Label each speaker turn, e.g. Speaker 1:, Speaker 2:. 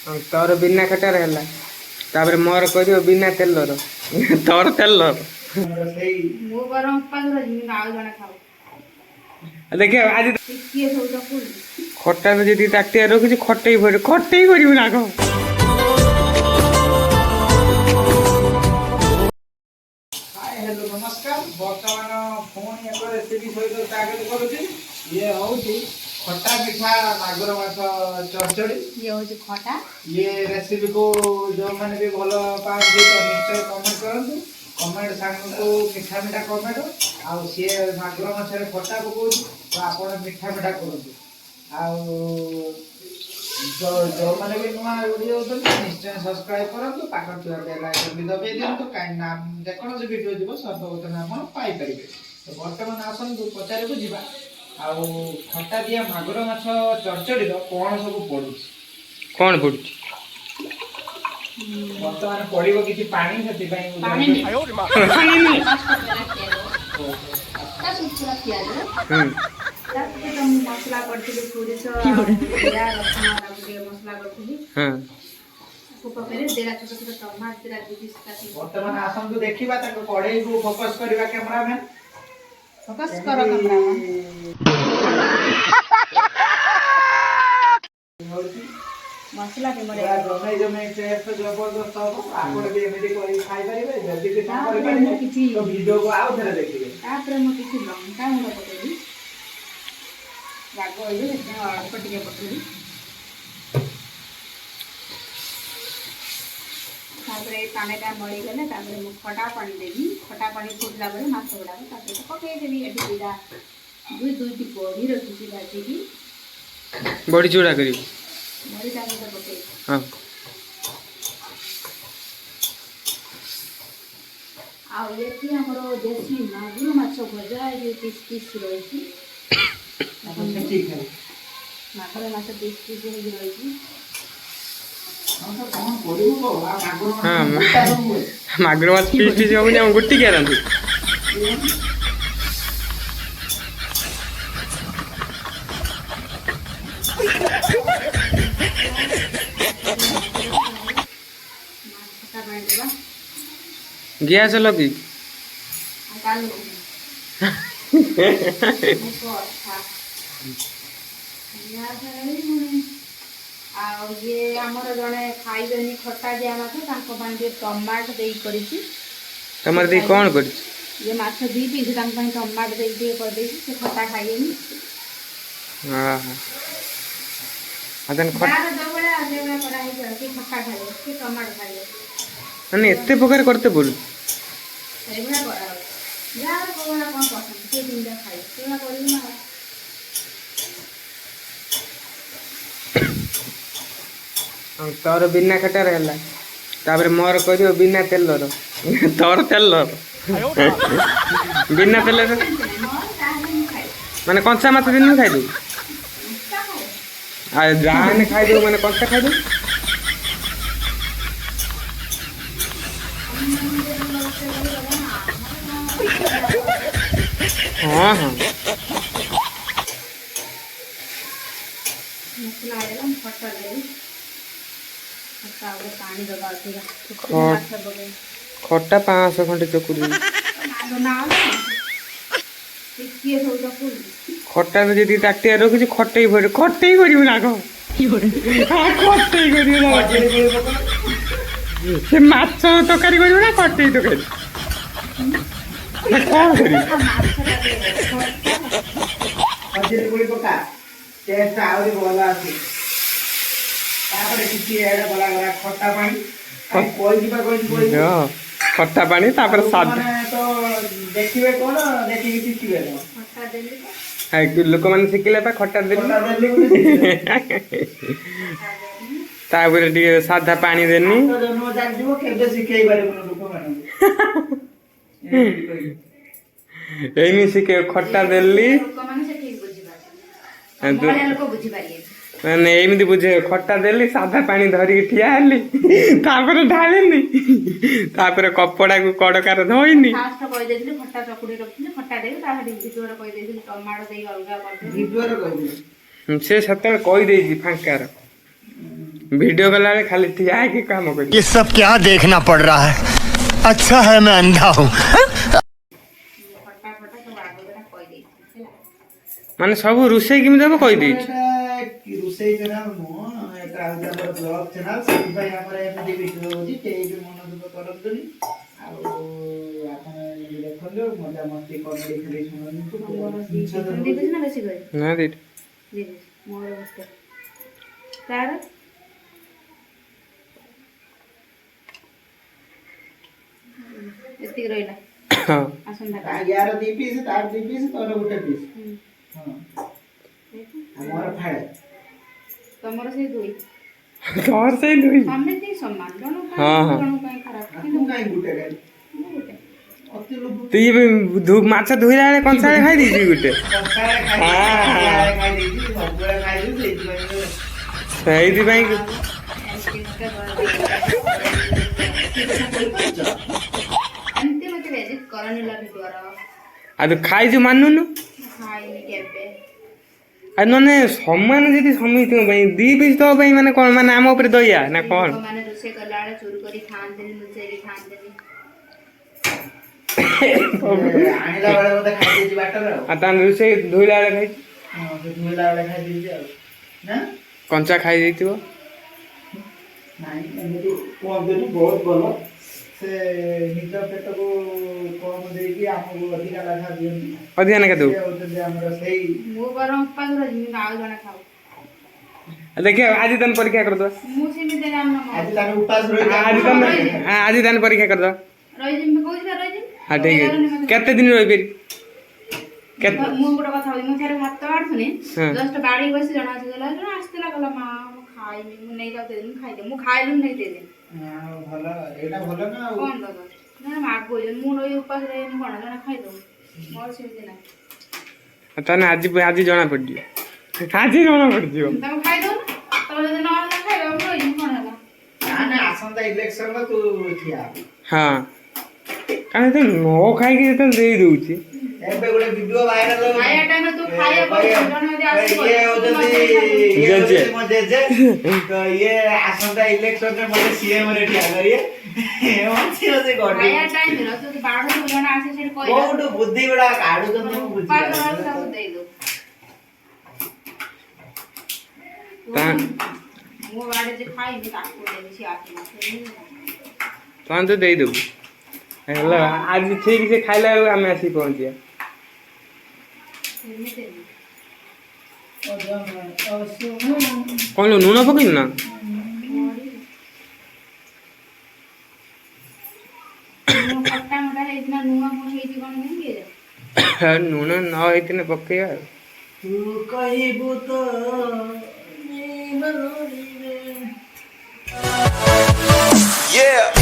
Speaker 1: तोर बिना खटार है तापर मोर कह बिना तेलर तोर तेलर देखिए आज खटा जी ताटिया रखी खटे खटे कर ना कह
Speaker 2: हेलो नमस्कार बर्तमान पुणी एक रेसिपी सहित स्वागत करुच्ची ये हूँ खटा मिठा मागुर माछ चरचड़ी
Speaker 3: ये हूँ खटा
Speaker 2: ये रेसिपी को जो मैंने भी भल पाती तो निश्चय कमेंट करूँ कमेंट सांग को मिठा मिठा कमेंट आउ सी मागुर माछ खटा पकाऊ तो आप मिठा मिठा करूँ जो मैंने भी नुआ वीडियो निश्चय सब्सक्राइब करूँ पाखर थोड़ा बेल आइकन भी दबाई दिखाँ कहीं नाम जेकोसी वीडियो जीव सर्वप्रथम आप पाइपर तो बर्तमान आसतु पचार को जीवा आउ खटा दिया मागुर माछ चरचड़ी कौन सब पड़ू
Speaker 1: कौन पड़ू
Speaker 2: बर्तमान पड़ो कि पानी
Speaker 3: मसला करथिली सोरिष जीरा रसुण मसला करथिली पकड़े देला छोटा छोटा टमाटर देला बीस काटी
Speaker 2: वर्तमान आसंतु देखिबा ताको कढ़ाई को फोकस करबा कैमरामैन
Speaker 3: फोकस करो कैमरामैन मसला के मरे
Speaker 2: जमे जमे टेस्ट जबरदस्त हो आपण भी एमिति करी खाइ परिबे जल्दी के कर परिबे तो वीडियो को आउ थरे देखिबे
Speaker 3: तापर म किछि लंका मुंडा पकेली राग होइले अल्प टिके पकेली तापर पानीटा मरी गले तापर मु खटा पानी देबी खटा पानी फुटला बेले माछ गुडा तापर पके देबी एठी बिदा दुई बड़ी रखी भाजी की
Speaker 1: बड़ी चूड़ा करी
Speaker 3: बड़ी तापर तो पके
Speaker 1: हां
Speaker 3: आ ये कि हमरो देसी मागुर माछ भजा ये पीस रही
Speaker 2: ठीक है
Speaker 3: मागुर माछ पीस रही
Speaker 1: हाँ मागुर माछ पीस पीस होनी हम गुट्टी क्या रंती गैस लगी
Speaker 3: ये आमर जड़े खाइबेनि खटा दिया माछ टमाट दे
Speaker 1: टमाट दे कौन कर
Speaker 3: ये माछ दी पीस टमाट दे कर दे से खटा खाइबेनि
Speaker 1: हां हां अदन खटा
Speaker 3: जो बड़ा करा है कि खटा खाइबे कि टमाट खाइबे
Speaker 1: माने एते प्रकार करते बोल
Speaker 3: एबड़ा करा यार कोना कोन पसंद के दिन खाइ तोला करी ना
Speaker 1: तोर बिना खटार है तापर मोर कह बिना तेलर तोर तेलर बिना तेलर माने कंचा माछ दिन खाई दू आ जाने खाई दू माने कंचा खाई दू हाँ हाँ
Speaker 3: मसला आइला खटा दे पानी दबा
Speaker 1: खटा 500 खंडे चकुरी खटा जी ताटिया रखी खटे खटे कर ना कह खटे से माछ तरकारी कर ना खटे तरकारी कौन कर
Speaker 2: टेस्ट आउरी भल आसी तापर किछि एडा बला गरा खट्टा पानी कोइ दिबा कोइ
Speaker 1: खट्टा पानी तापर सादा
Speaker 2: तो देखिबे कोन देखि किछि सिबे
Speaker 3: खट्टा देली
Speaker 1: हाय लोक माने सिखिले पा खट्टा देली तापर डी सादा पानी देनी
Speaker 2: तो जनो जाग दिबो केबे सिखै बारे कोन लोक माने
Speaker 1: एमी सिखे खट्टा देली
Speaker 3: लोक माने से ठीक बुझिबा मोले लोक बुझि पारिए
Speaker 1: मैंने एमती बुझे खट्टा देली सादा पानी धरिक ठिया हेली तापर ढालिनी तापर कपड़ा को कड़कार धोइनी
Speaker 3: फास्ट कहि देथिले खट्टा चकुड़ी रखथिले खट्टा देबे तापर भितुर कहि देथिले टमाटो देई अलगा कर दे
Speaker 2: भितुर कहि
Speaker 1: से सते कहि देई फांकार वीडियो कला रे खाली ठिया है कि काम कर
Speaker 4: ये सब क्या देखना पड़ रहा है अच्छा है मैं अंधा हूँ
Speaker 3: फटा फटा सब आगे बेटा कहि देछि ହେଲା
Speaker 1: माने सब रुसई किमि देबो कहि दै छी
Speaker 2: ରୋଷେଇ ଚ୍ୟାନେଲ ନୁହଁ ଏଟା ହଉଛି ଆମର ବ୍ଲଗ ଚ୍ୟାନେଲ ସେଥିପାଇଁ ଆମର ଏମିତି ଭିଡ଼ିଓ ହଉଛି କେହି ବି ମନ ଦୁଃଖ କରନ୍ତୁନି ଆଉ ଆପଣ ଦେଖନ୍ତୁ ମଜାମସ୍ତି କମେଡି ଖାଲି ଶୁଣନ୍ତୁ
Speaker 3: ମୋର ଦେଖୁଛି ନା ବେଶୀ କରି
Speaker 1: ना दे
Speaker 3: ଦେଖୁଛି ମୋର ଗୋଟେ ତାର ଏତିକି ରହିଲା
Speaker 1: हां
Speaker 3: ଆସନ୍ତା
Speaker 2: ୟାର 2 ପିସ୍ ତାର 2 ପିସ୍ ତୋର ଗୋଟେ ପିସ୍ ହଁ ଆମର ଫାଳେ
Speaker 3: ତମର ସେଇ ଦୁଇ
Speaker 1: और सही दुई
Speaker 3: ସମେତି ସମାନ ଜଣ
Speaker 1: ହଁ, ହଁ।
Speaker 3: ଜଣ ପାଇଁ ଖରାପ
Speaker 2: କିନ୍ତୁ କାଇଁ ଗୋଟେ ଖାଇ
Speaker 3: ମୁଁ ଗୋଟେ
Speaker 2: ଅତି ଲୋଭ
Speaker 1: तू ये माछ धोइला रे कंसा रे खाई दी गुटे
Speaker 2: କଂସାରେ ଖାଇ ଦେଇଛି ସବୁବେଳେ ଖାଇ ଦେଇଛି ସେଇଥିପାଇଁ
Speaker 1: सही भाई
Speaker 3: ଏମିତି ମତେ ବେଜିତ କରନି ଲା ଭିଡିଓର
Speaker 1: आ तो खाई जो मानुनु
Speaker 3: ଖାଇନି କେବେ
Speaker 1: आ नने समान जदी समिति भाई दी पीस तो भाई माने कोन माने आम ऊपर दया ना कोन
Speaker 3: ଲୋକମାନେ ରୋଷେଇ କଲା ବେଳେ ଚୋରି କରି ଖାଆନ୍ତିନି ଲୁଚେଇକି ଖାଆନ୍ତିନି
Speaker 2: ଆଣିଲା ବେଳେ ବୋଧେ ଖାଇ ଦେଇଛି ବାଟରେ ଆଉ
Speaker 1: आ तान रुसे धोइला रे खाई
Speaker 2: ହଁ ସେ ଧୋଇଲା ବେଳେ ଖାଇ ଦେଇଛି ଆଉ ନା
Speaker 1: कंचा खाई देतिबो
Speaker 2: ନାଇଁ ଏମିତି କୁହନ୍ତୁନି ବହୁତ ଭଲ ସେ ନିଜ ପେଟକୁ କମ ଦେଇକି ଆମକୁ ଅଧିକା ଲେଖା ଦିଅନ୍ତି
Speaker 1: अधिया ना के दो
Speaker 2: ସେ ହଉଛନ୍ତି ଆମର ସେଇ
Speaker 3: ମୁଁ ବରଂ ଉପାସ ରହିବି କିନ୍ତୁ ଆଉ ଜଣେ ଖାଉ
Speaker 1: देखिए आज तन परीक्षा कर दो
Speaker 3: ମୁଁ ସେମିତି ରାମ
Speaker 2: ଆଜି ତାର ଉପାସ ରହିକି
Speaker 1: आज तन आज तन परीक्षा कर दो
Speaker 3: ରହିଯିବି କହୁଛି ବା ରହିଯିବି
Speaker 1: हां ठीक है केते दिन रहि फेरी
Speaker 3: ମୁଁ ଗୋଟେ କଥା ହଉଛି ମୁଁ ଥରେ ମତ ବାଢୁନି
Speaker 1: ହଁ।
Speaker 3: ଜଷ୍ଟ ବାଡି ବସି ଜଣ ଆସିଗଲା ଜଣ ଆସିଥିଲା କହିଲା ମା ମୁଁ ଖାଇନି ମୁଁ ନେଇ ଯାଉ ଦେଇଦେବି ମୁଁ ଖାଇଦେ ମୁଁ ଖାଇଲୁ ନେଇ ଦେଇଦେବି
Speaker 2: ଆଉ ଭଲ ଏଇଟା ଭଲ ନା ଆଉ
Speaker 3: କଣ ଦବ ନା ମାଗୁଛି ମୁଁ ରହି ଉପାସ ରହିବି କଣ ଜଣେ ଖାଇଦବୁ ମୋର ସେମିତି ନାହିଁ
Speaker 1: ताने आज आज जाना पड़ दियो आज जाना पड़ दियो
Speaker 3: ତମେ ଖାଇଦଉ ତମେ ଯଦି ନ ହେଲା ଖାଇଦବ ମୁଁ ରହିଯିବି କଣ ହେଲା
Speaker 2: ନା ନା ଆସନ୍ତା ଇଲେକ୍ସନ ତୁ ଠିଆ ହବୁ।
Speaker 1: हां काहे तो नो खाई के तो दे दोची
Speaker 2: ଏବେ ଗୋଟେ ଭିଡିଓ ଭାଇରାଲ ହଉଛି
Speaker 3: ଖାଇବା ଟାଇମରେ ତୁ ଖାଇବା ଜଣେ ଯଦି ଆସିବ
Speaker 2: ଇଏ ହଉଛନ୍ତି
Speaker 1: ଜେଜେ।
Speaker 2: ମୋ ଜେଜେ ତ ଇଏ ଆସନ୍ତା ଇଲେକ୍ସନରେ ମୋତେ ସିଏମ ରେ ଠିଆ କରିବେ ଅଛି ଅଛି ଗଡି
Speaker 3: ଖାଇବା ଟାଇମରେ ତୁ ଯଦି ବାଢୁଛୁ ଜଣେ ଆସି ସେଠି କହିବ
Speaker 2: କୋଉଠୁ ବୁଦ୍ଧି ଗୁଡା କାଢୁଛନ୍ତି ମୁଁ
Speaker 3: ଉପାସ ରହିବୁ
Speaker 2: ବୁଝିପାରୁନି
Speaker 3: ତାକୁ ଦେଇଦଉ
Speaker 1: ତା-
Speaker 3: ମୁଁ ବାଡି ଯେ ଖାଇନି ତାକୁ ଦେବି ସେ ଆସିବ
Speaker 1: तान तो दे दो हेला आज ठीक से खाइला आमे आसी पहुंचिया
Speaker 3: ଏମିତି
Speaker 1: कौन लो नूना पकिन ना
Speaker 3: ଖଟା ମଟା ହେଇଥିଲା ନୂଆ କଣ ହେଇଛି କଣ ନାହିଁ କିଏ
Speaker 1: नूना न इतने पके यार
Speaker 2: ତୁ କହିବୁ ତ
Speaker 4: Yeah